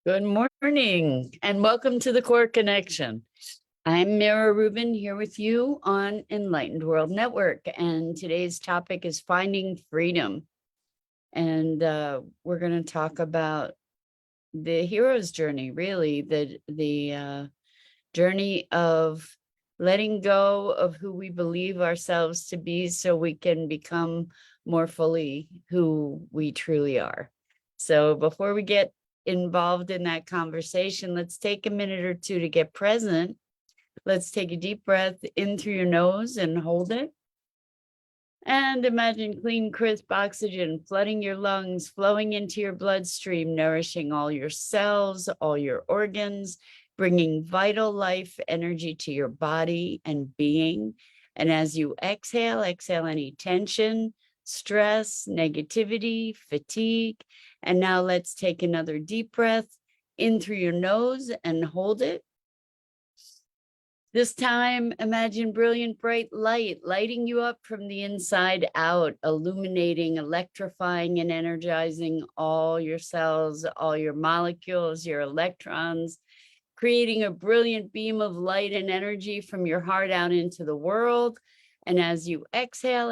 Good morning and welcome to the Core Connection. I'm Mira Rubin here with you on Enlightened World Network, and today's topic is finding freedom. And we're going to talk about the hero's journey, really, the journey of letting go of who we believe ourselves to be so we can become more fully who we truly are. So before we get involved in that conversation, let's take a minute or two to get present. Let's take a deep breath in through your nose and hold it. And imagine clean, crisp oxygen flooding your lungs, flowing into your bloodstream, nourishing all your cells, all your organs, bringing vital life energy to your body and being. And as you exhale any tension, stress, negativity, fatigue. And now let's take another deep breath in through your nose and hold it. This time, imagine brilliant, bright light lighting you up from the inside out, illuminating, electrifying, and energizing all your cells, all your molecules, your electrons, creating a brilliant beam of light and energy from your heart out into the world. And as you exhale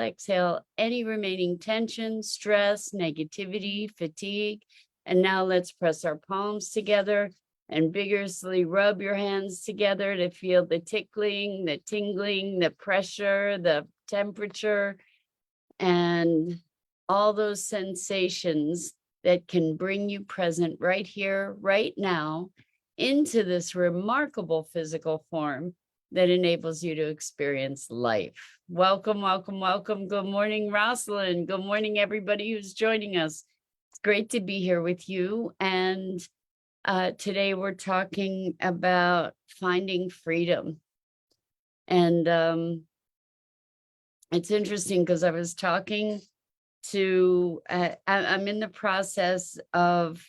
any remaining tension, stress, negativity, fatigue. And now let's press our palms together and vigorously rub your hands together to feel the tickling, the tingling, the pressure, the temperature, and all those sensations that can bring you present right here, right now, into this remarkable physical form that enables you to experience life. Welcome, welcome, welcome. Good morning, Rosalind. Good morning, everybody who's joining us. It's great to be here with you. And today we're talking about finding freedom. And it's interesting because I was talking to, I'm in the process of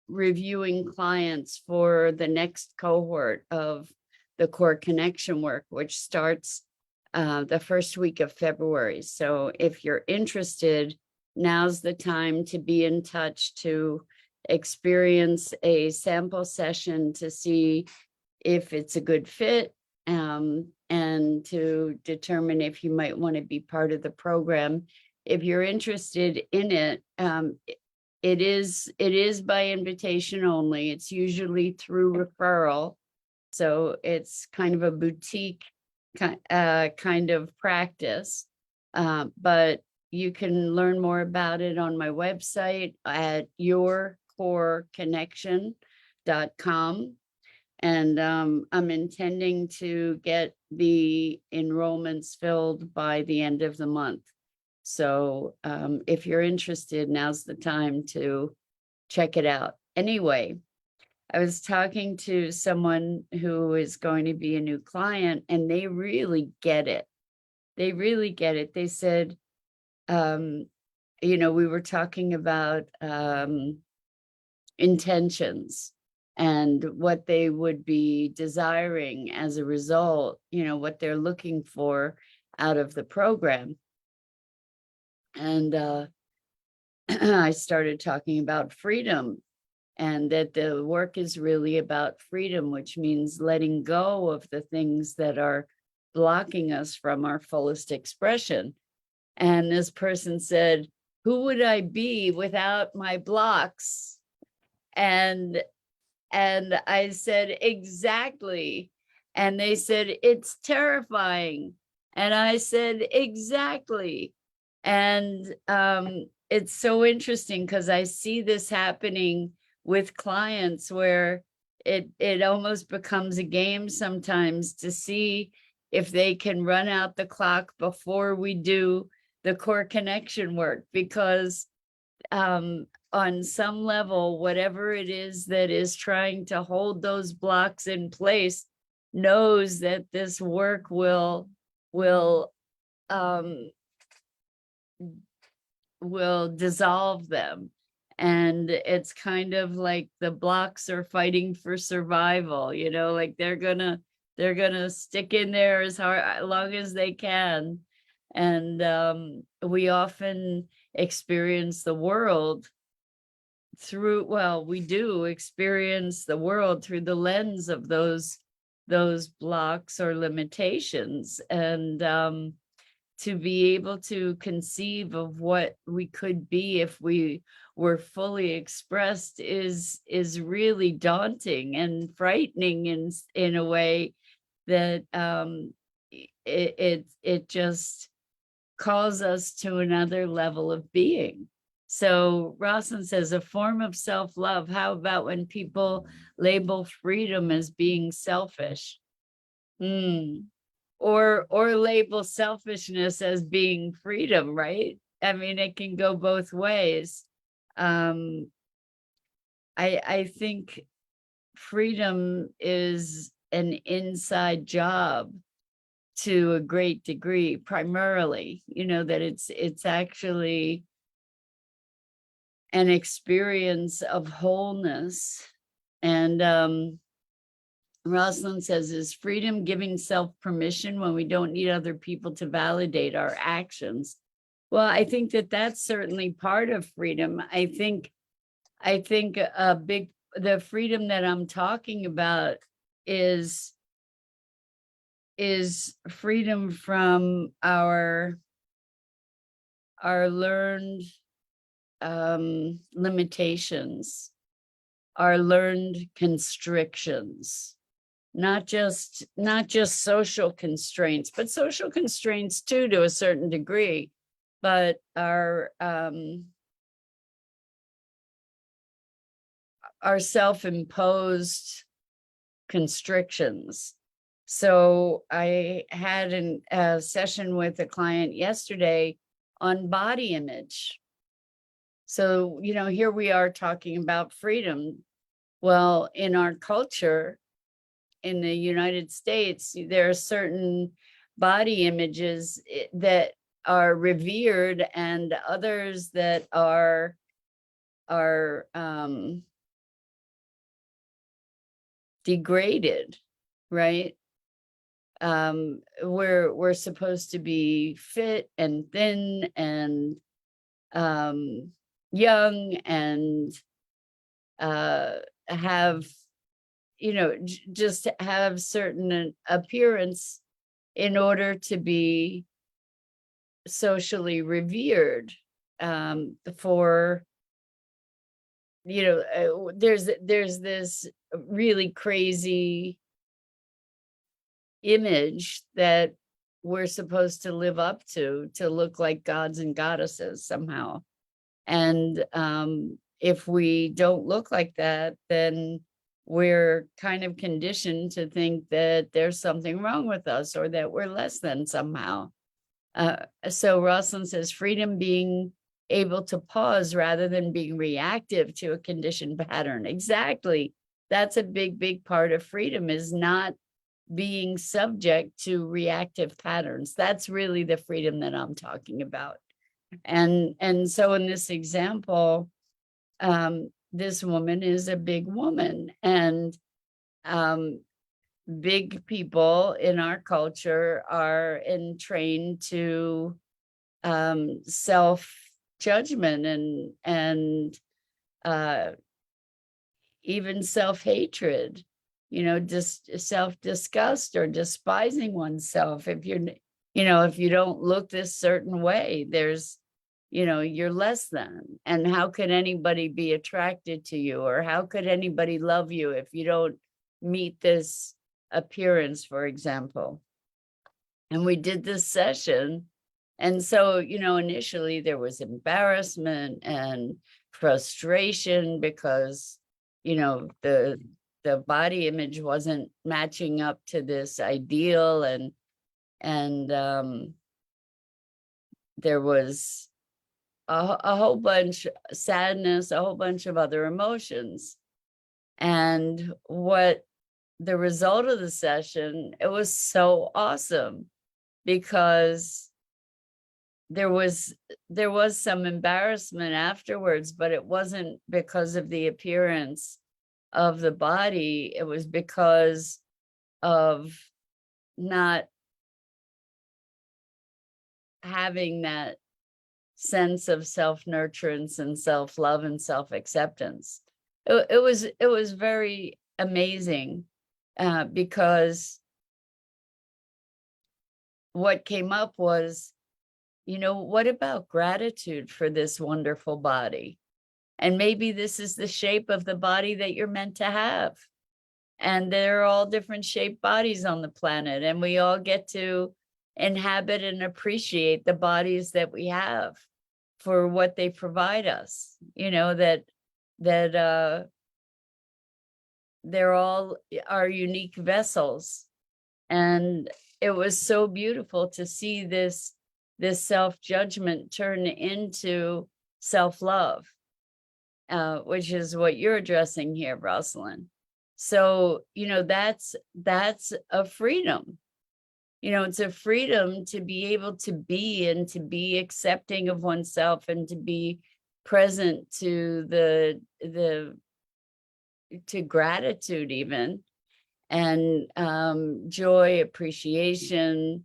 reviewing clients for the next cohort of the Core Connection work, which starts the first week of February. So if you're interested, now's the time to be in touch to experience a sample session to see if it's a good fit, and to determine if you might want to be part of the program. If you're interested in it, it is by invitation only. It's usually through referral. So it's kind of a boutique kind of practice. But you can learn more about it on my website at yourcoreconnection.com. And I'm intending to get the enrollments filled by the end of the month. So if you're interested, now's the time to check it out. Anyway, I was talking to someone who is going to be a new client, and they really get it. They really get it. They said, we were talking about intentions and what they would be desiring as a result, what they're looking for out of the program. And I started talking about freedom, and that the work is really about freedom, which means letting go of the things that are blocking us from our fullest expression. And this person said, who would I be without my blocks? And I said, exactly. And they said, it's terrifying. And I said, exactly. And it's so interesting because I see this happening with clients where it almost becomes a game sometimes to see if they can run out the clock before we do the Core Connection work, because on some level, whatever it is that is trying to hold those blocks in place knows that this work will dissolve them. And it's kind of like the blocks are fighting for survival, like they're gonna stick in there as long as they can. And we often experience the world through, well, we do experience the world through the lens of those blocks or limitations. And to be able to conceive of what we could be if we were fully expressed is really daunting and frightening in a way that it just calls us to another level of being. So Rosalind says, a form of self-love. How about when people label freedom as being selfish? Or label selfishness as being freedom, right? I mean, it can go both ways. Um, I think freedom is an inside job to a great degree, primarily, that it's actually an experience of wholeness. And Rosalind says, is freedom giving self permission when we don't need other people to validate our actions? Well, I think that that's certainly part of freedom. I think the freedom that I'm talking about is freedom from our learned limitations, our learned constrictions, not just social constraints, but social constraints too, to a certain degree, but our self-imposed constrictions. So I had a session with a client yesterday on body image. So, here we are talking about freedom. Well, in our culture, in the United States, there are certain body images that are revered and others that are degraded, right? We're supposed to be fit and thin and young and have, just have certain appearance in order to be socially revered. For there's this really crazy image that we're supposed to live up to look like gods and goddesses somehow. And if we don't look like that, then we're kind of conditioned to think that there's something wrong with us or that we're less than somehow. So Rosalind says, freedom being able to pause rather than being reactive to a conditioned pattern. Exactly. That's a big part of freedom, is not being subject to reactive patterns. That's really the freedom that I'm talking about. And so in this example, this woman is a big woman, and big people in our culture are trained to self judgment and even self-hatred, just self-disgust or despising oneself. If if you don't look this certain way, there's, you're less than. And how could anybody be attracted to you, or how could anybody love you if you don't meet this appearance, for example? And we did this session. And so, initially there was embarrassment and frustration because, the body image wasn't matching up to this ideal. And there was a whole bunch sadness, a whole bunch of other emotions. And what the result of the session, it was so awesome, because there was some embarrassment afterwards, but it wasn't because of the appearance of the body. It was because of not having that sense of self-nurturance and self-love and self-acceptance. It was very amazing, because what came up was, what about gratitude for this wonderful body? And maybe this is the shape of the body that you're meant to have. And there are all different shaped bodies on the planet, and we all get to inhabit and appreciate the bodies that we have for what they provide us. That they're all our unique vessels. And it was so beautiful to see this self-judgment turn into self-love, which is what you're addressing here, Rosalind. So, that's a freedom. It's a freedom to be able to be, and to be accepting of oneself, and to be present to to gratitude even, and joy, appreciation,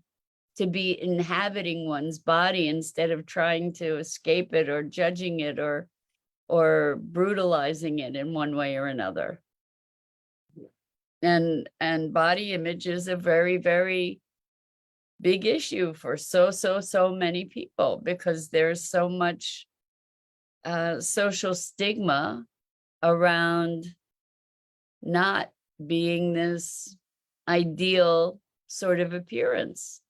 to be inhabiting one's body instead of trying to escape it or judging it or brutalizing it in one way or another. And body image is a very, very big issue for so many people, because there's so much social stigma around not being this ideal sort of appearance,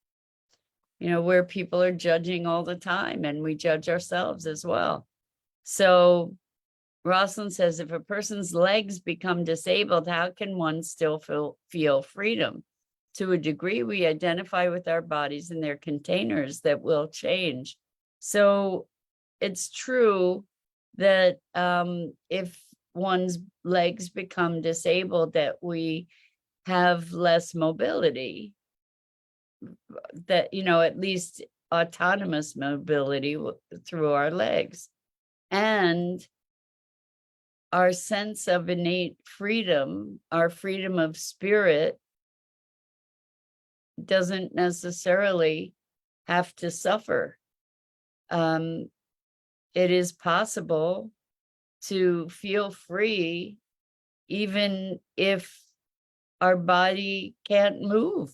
where people are judging all the time, and we judge ourselves as well. So Rosalind says, if a person's legs become disabled, how can one still feel freedom? To a degree, we identify with our bodies and their containers that will change. So it's true that if one's legs become disabled, that we have less mobility, that, at least autonomous mobility through our legs. And our sense of innate freedom, our freedom of spirit, doesn't necessarily have to suffer. It is possible to feel free even if our body can't move.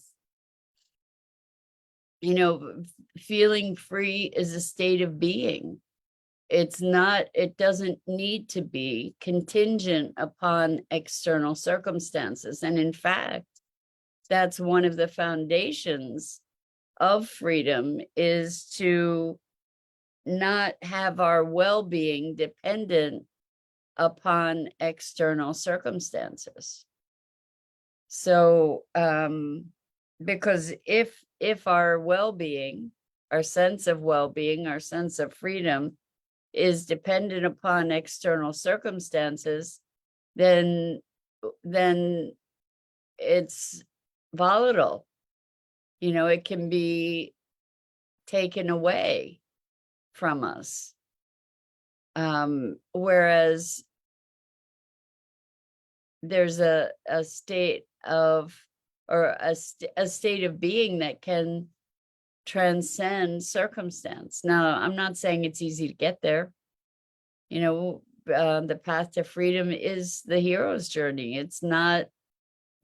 Feeling free is a state of being. It doesn't need to be contingent upon external circumstances. And in fact, that's one of the foundations of freedom, is to not have our well-being dependent upon external circumstances. So, because if our well-being, our sense of well-being, our sense of freedom is dependent upon external circumstances, then it's volatile. It can be taken away from us. Whereas there's a state of, or a state of being that can transcend circumstance. Now, I'm not saying it's easy to get there. The path to freedom is the hero's journey. It's not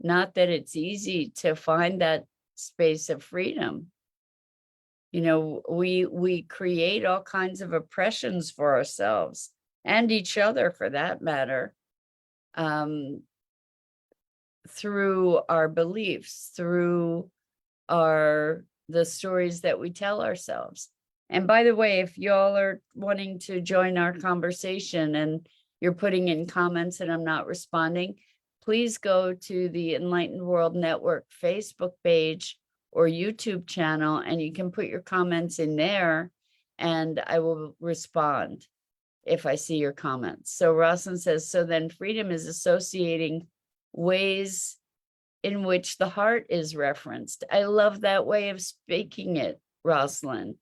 that it's easy to find that space of freedom. We create all kinds of oppressions for ourselves and each other, for that matter, through our beliefs, through the stories that we tell ourselves. And by the way, if y'all are wanting to join our conversation and you're putting in comments and I'm not responding, please go to the Enlightened World Network Facebook page or YouTube channel, and you can put your comments in there and I will respond if I see your comments. So Rosalind says, so then freedom is associating ways in which the heart is referenced. I love that way of speaking it, Rosalind.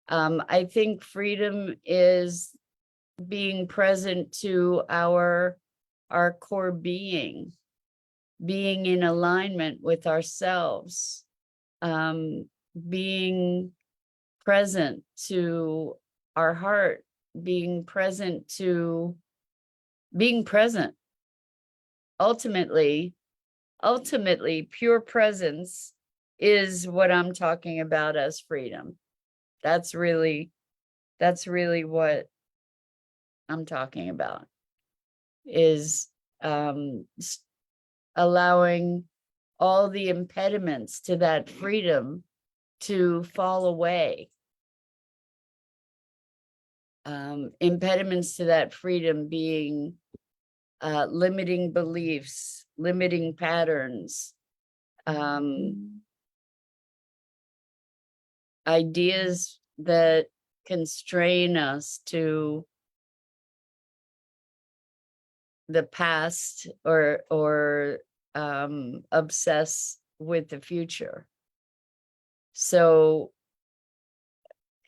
I think freedom is being present to our core being in alignment with ourselves, being present to our heart, being present to being present. Ultimately, pure presence is what I'm talking about as freedom. That's really what I'm talking about, is allowing all the impediments to that freedom to fall away. Impediments to that freedom being limiting beliefs, limiting patterns, ideas that constrain us to the past, or obsess with the future. So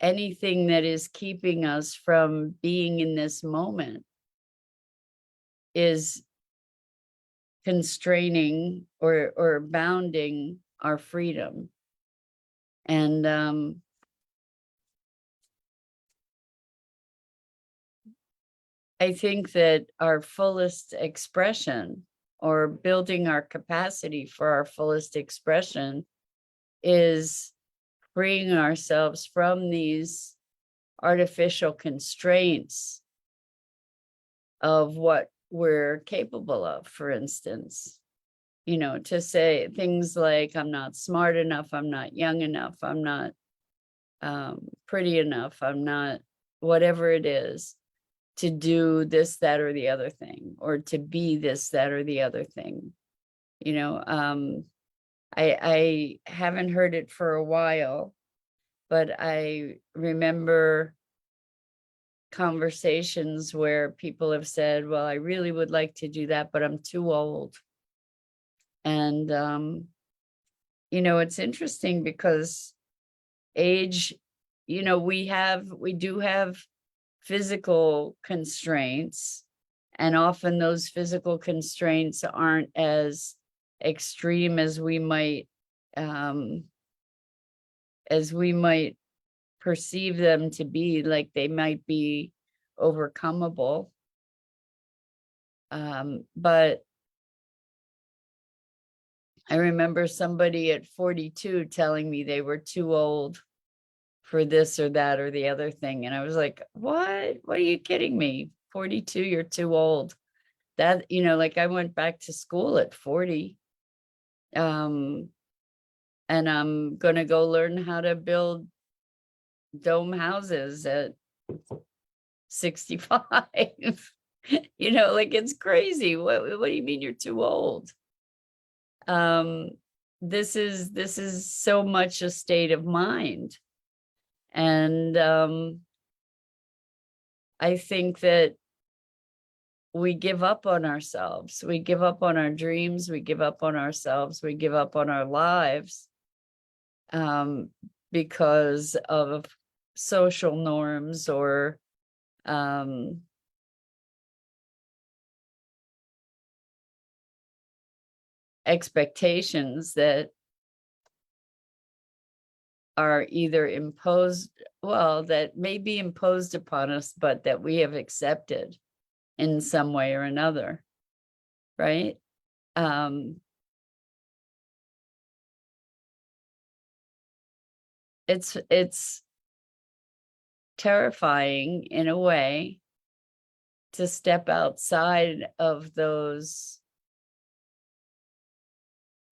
anything that is keeping us from being in this moment is constraining or bounding our freedom. And I think that our fullest expression, or building our capacity for our fullest expression, is freeing ourselves from these artificial constraints of what we're capable of. For instance, to say things like, I'm not smart enough, I'm not young enough, I'm not pretty enough, I'm not whatever it is, to do this, that, or the other thing, or to be this, that, or the other thing. I haven't heard it for a while, but I remember conversations where people have said, well, I really would like to do that, but I'm too old. And, it's interesting because age, we do have physical constraints, and often those physical constraints aren't as extreme as we might perceive them to be. Like, they might be overcomable, but I remember somebody at 42 telling me they were too old for this or that or the other thing. And I was like, what are you kidding me? 42, you're too old. That, like, I went back to school at 40. And I'm going to go learn how to build dome houses at 65. Like, it's crazy. What do you mean you're too old? This is so much a state of mind. And I think that we give up on ourselves. We give up on our dreams. We give up on ourselves. We give up on our lives because of social norms, or expectations that are either imposed, that may be imposed upon us, but that we have accepted in some way or another, right? It's terrifying in a way to step outside of those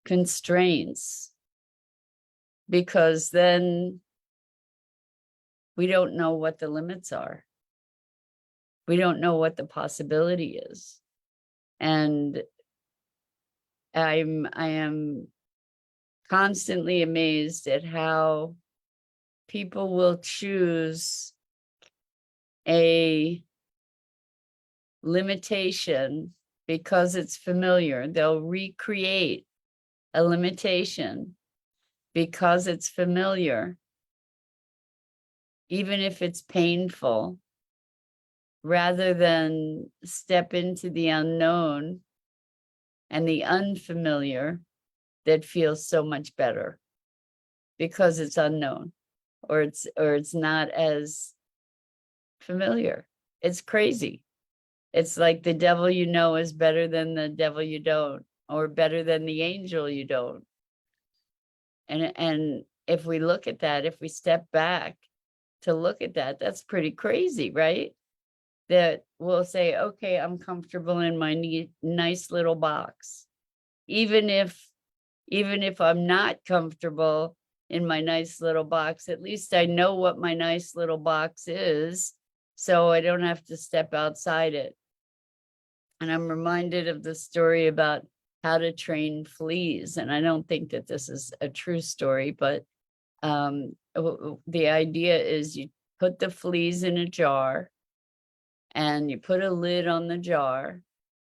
constraints, because then we don't know what the limits are. We don't know what the possibility is. And I am constantly amazed at how people will choose a limitation because it's familiar. They'll recreate a limitation because it's familiar, even if it's painful, rather than step into the unknown and the unfamiliar that feels so much better because it's unknown, or it's not as familiar. It's crazy. It's like the devil you know is better than the devil you don't, or better than the angel you don't. And if we look at that, if we step back to look at that, that's pretty crazy, right? That we'll say, okay, I'm comfortable in my nice little box. Even if I'm not comfortable in my nice little box, at least I know what my nice little box is, so I don't have to step outside it. And I'm reminded of the story about how to train fleas. And I don't think that this is a true story, but the idea is you put the fleas in a jar and you put a lid on the jar,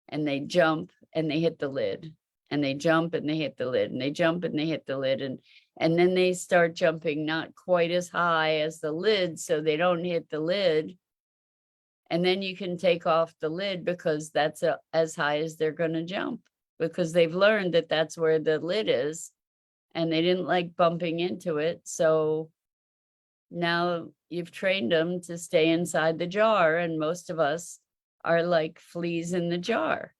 and they jump and they hit the lid, and they jump and they hit the lid, and they jump and they hit the lid, and then they start jumping not quite as high as the lid so they don't hit the lid. And then you can take off the lid because that's as high as they're going to jump, because they've learned that that's where the lid is and they didn't like bumping into it. So now you've trained them to stay inside the jar, and most of us are like fleas in the jar.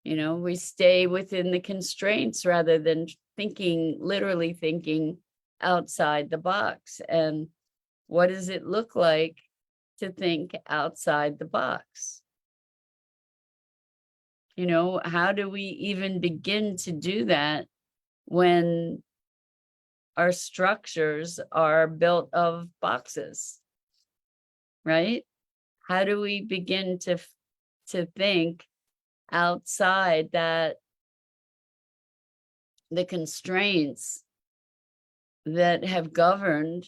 You know, we stay within the constraints rather than literally thinking outside the box. And what does it look like to think outside the box? You know, how do we even begin to do that when our structures are built of boxes, right? How do we begin to think outside that, the constraints that have governed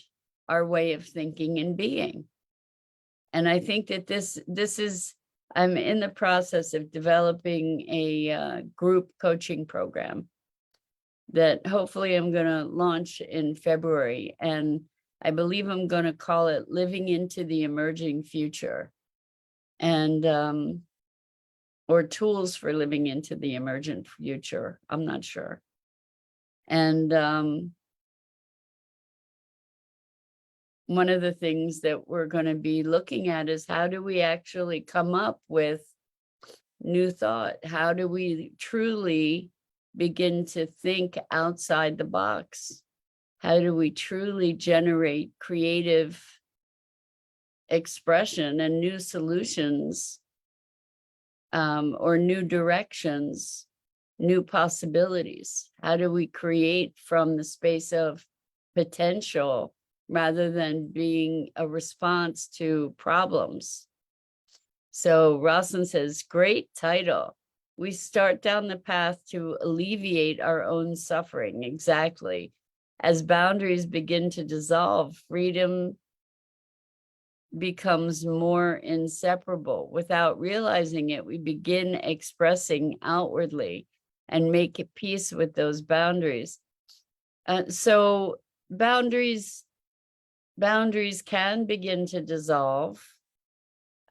our way of thinking and being? And I think that this is, I'm in the process of developing a group coaching program that hopefully I'm going to launch in February. And I believe I'm going to call it Living into the Emerging Future, and or Tools for Living into the Emergent Future. I'm not sure. And one of the things that we're going to be looking at is, how do we actually come up with new thought? How do we truly begin to think outside the box? How do we truly generate creative expression and new solutions, or new directions, new possibilities? How do we create from the space of potential rather than being a response to problems? So Rosalind says, great title. We start down the path to alleviate our own suffering. Exactly. As boundaries begin to dissolve, freedom becomes more inseparable. Without realizing it, we begin expressing outwardly and make peace with those boundaries. So boundaries can begin to dissolve,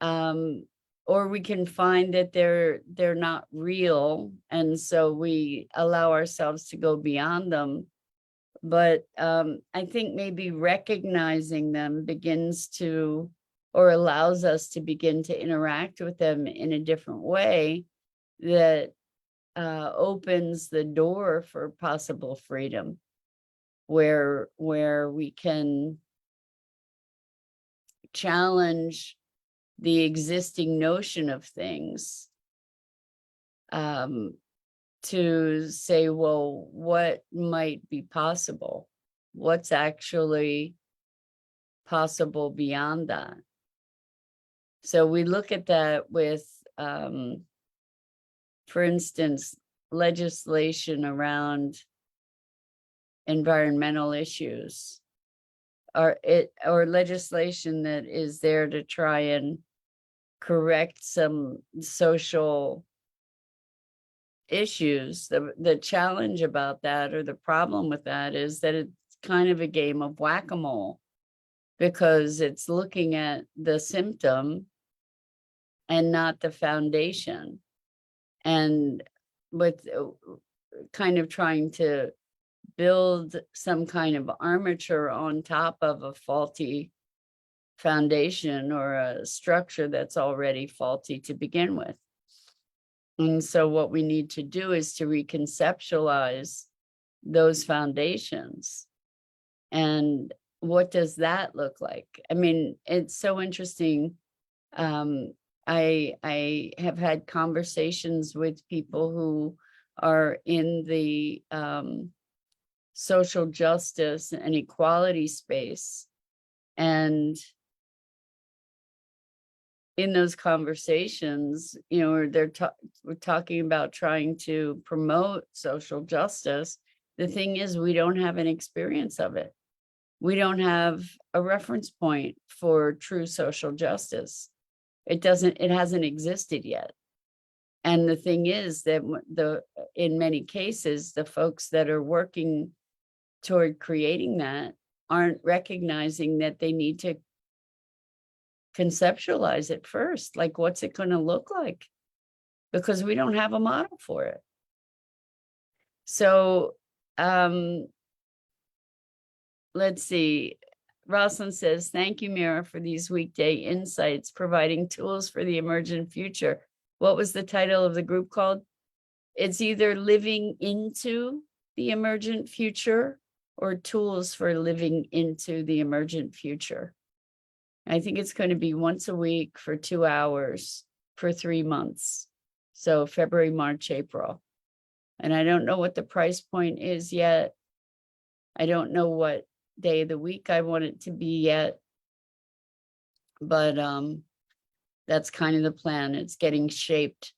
or we can find that they're not real, and so we allow ourselves to go beyond them. But I think maybe recognizing them begins to, or allows us to begin to interact with them in a different way, that opens the door for possible freedom, where we can challenge the existing notion of things, to say, well, what might be possible? What's actually possible beyond that? So we look at that with, for instance, legislation around environmental issues, or legislation that is there to try and correct some social issues. The challenge about that, or the problem with that, is that it's kind of a game of whack-a-mole, because it's looking at the symptom and not the foundation, and with kind of trying to build some kind of armature on top of a faulty foundation or a structure that's already faulty to begin with. And so what we need to do is to reconceptualize those foundations. And what does that look like? I mean, it's so interesting. I have had conversations with people who are in the social justice and equality space. And in those conversations, we're talking about trying to promote social justice. The thing is, we don't have an experience of it. We don't have a reference point for true social justice. It hasn't existed yet. And the thing is that in many cases, the folks that are working toward creating that aren't recognizing that they need to conceptualize it first. Like, what's it going to look like? Because we don't have a model for it. So let's see. Rosalind says, thank you, Mira, for these weekday insights, providing tools for the emergent future. What was the title of the group called? It's either Living into the Emergent Future or Tools for Living into the Emergent Future. I think it's going to be once a week for 2 hours for 3 months. So February, March, April. And I don't know what the price point is yet. I don't know what day of the week I want it to be yet. But that's kind of the plan. It's getting shaped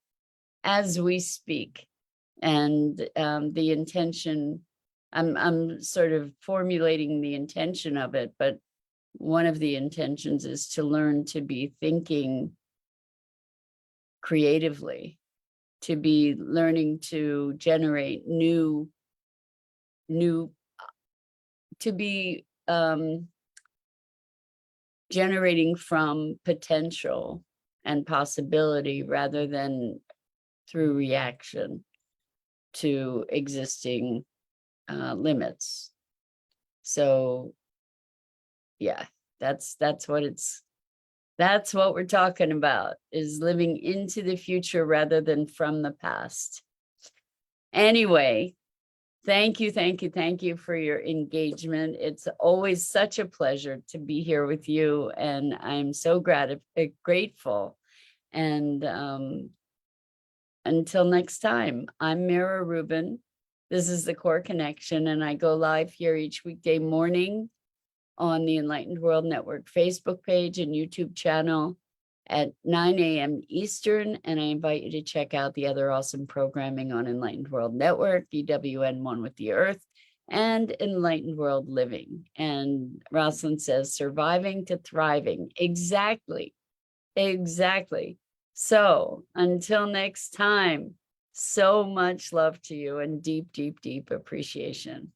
as we speak. And the intention, I'm sort of formulating the intention of it, but one of the intentions is to learn to be thinking creatively, to be learning to generate new, to be generating from potential and possibility rather than through reaction to existing limits. So yeah, that's what we're talking about, is living into the future rather than from the past. Anyway, thank you for your engagement. It's always such a pleasure to be here with you, and I'm so grateful. And until next time, I'm Mira Rubin. This is the Core Connection, and I go live here each weekday morning on the Enlightened World Network Facebook page and YouTube channel at 9 a.m. Eastern. And I invite you to check out the other awesome programming on Enlightened World Network, EWN One with the Earth, and Enlightened World Living. And Rosalind says, surviving to thriving. Exactly. So until next time, so much love to you and deep, deep, deep appreciation.